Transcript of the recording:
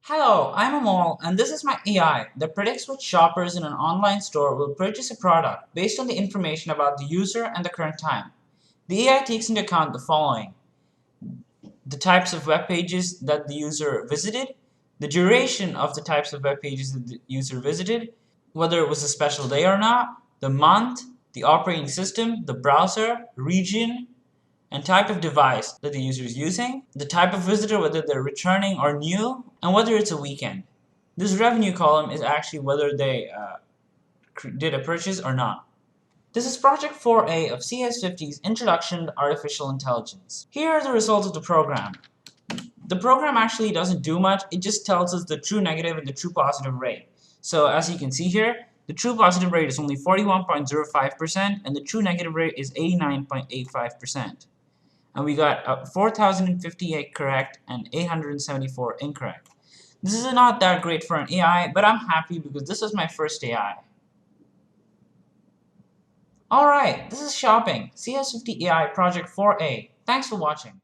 Hello, I'm Amol, and this is my AI that predicts which shoppers in an online store will purchase a product based on the information about the user and the current time. The AI takes into account the following: the types of web pages that the user visited, the duration of the types of web pages that the user visited, whether it was a special day or not, the month, the operating system, the browser, region, and type of device that the user is using, the type of visitor, whether they're returning or new, and whether it's a weekend. This revenue column is actually whether they did a purchase or not. This is Project 4A of CS50's Introduction to Artificial Intelligence. Here are the results of the program. The program actually doesn't do much, it just tells us the true negative and the true positive rate. So as you can see here, the true positive rate is only 41.05% and the true negative rate is 89.85%. And we got 4,058 correct and 874 incorrect. This is not that great for an AI, but I'm happy because this is my first AI. Alright, this is shopping, CS50 AI Project 4A. Thanks for watching.